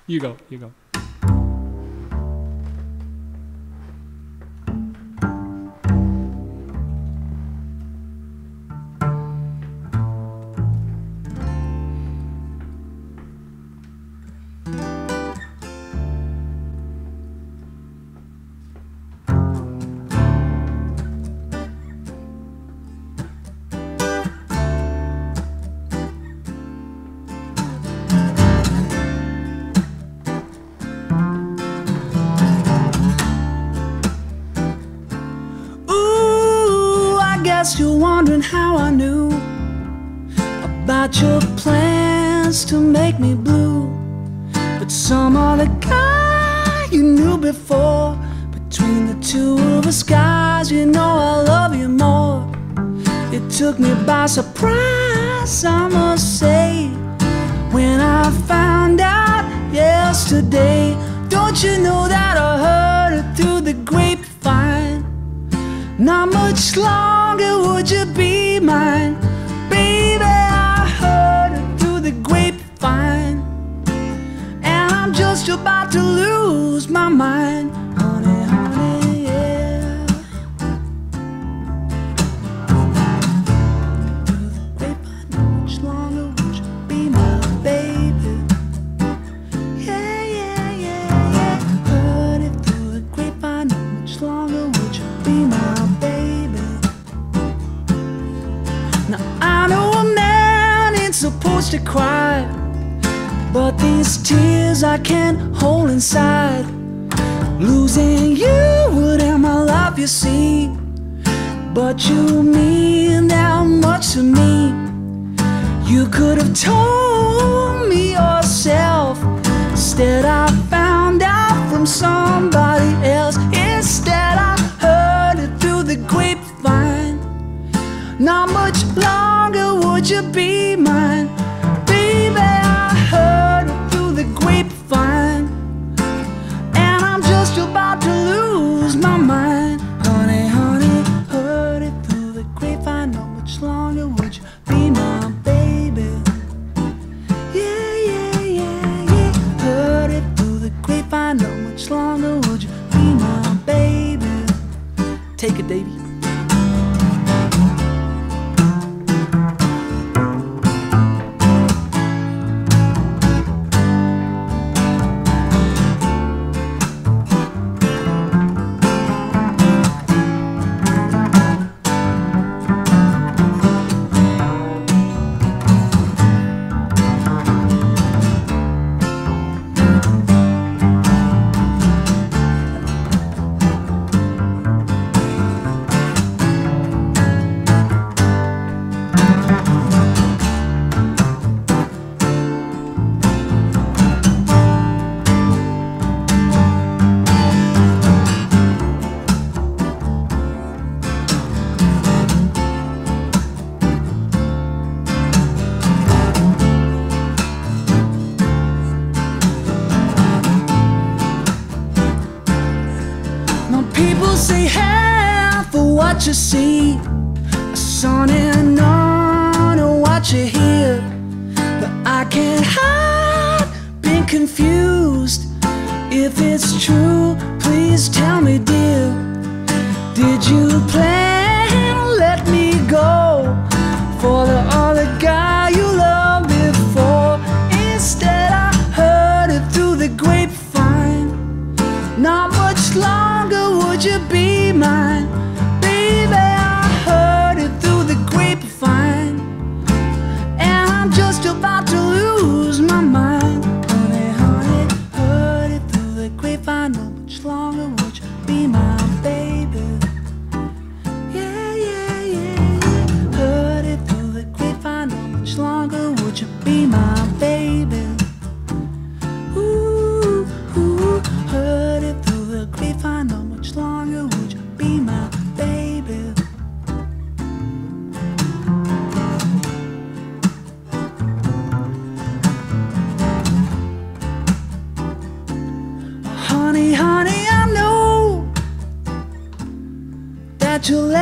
You go, you go. You're wondering how I knew about your plans to make me blue, but some other guy you knew before. Between the two of us guys, you know I love you more. It took me by surprise, I must say, when I found out yesterday. Don't you know that I heard it through the grapevine? Not much longer would you be mine, baby. I heard it through the grapevine, and I'm just about to lose my mind, honey, honey, yeah. Through the grapevine, not much longer would you be my baby. Yeah, yeah, yeah, yeah. Heard it through the grapevine, not much longer would you be my baby. Now I know a man ain't supposed to cry, but these tears I can't hold inside. Losing you would end my life, you see, but you mean that much to me. You could have told me yourself. Instead I found out from somebody else. Instead I heard it through the grapevine. Not much longer would you be mine, baby. I heard it through the grapevine, and I'm just about to lose my mind, honey, honey. Heard it through the grapevine. Not much longer would you be my baby. Yeah, yeah, yeah, yeah. Heard it through the grapevine. Not much longer would you be my baby. Take it, Davey. Say half of what you see, a son and on of what you hear, but I can't hide being confused. If it's true, please tell me, dear. Did you plan to let me go for the other guy you loved before? Instead I heard it through the grapevine. Not much longer would you be mine, baby. I heard it through the grapevine, and I'm just about to lose my mind, honey, honey. Heard it through the grapevine. Not much longer would you be my baby. Yeah, yeah, yeah, yeah. Heard it through the grapevine. Not much longer would you be my baby. Ooh, ooh. Heard it through the grapevine. Not much longer would you be my baby. Honey, honey, I know that you'll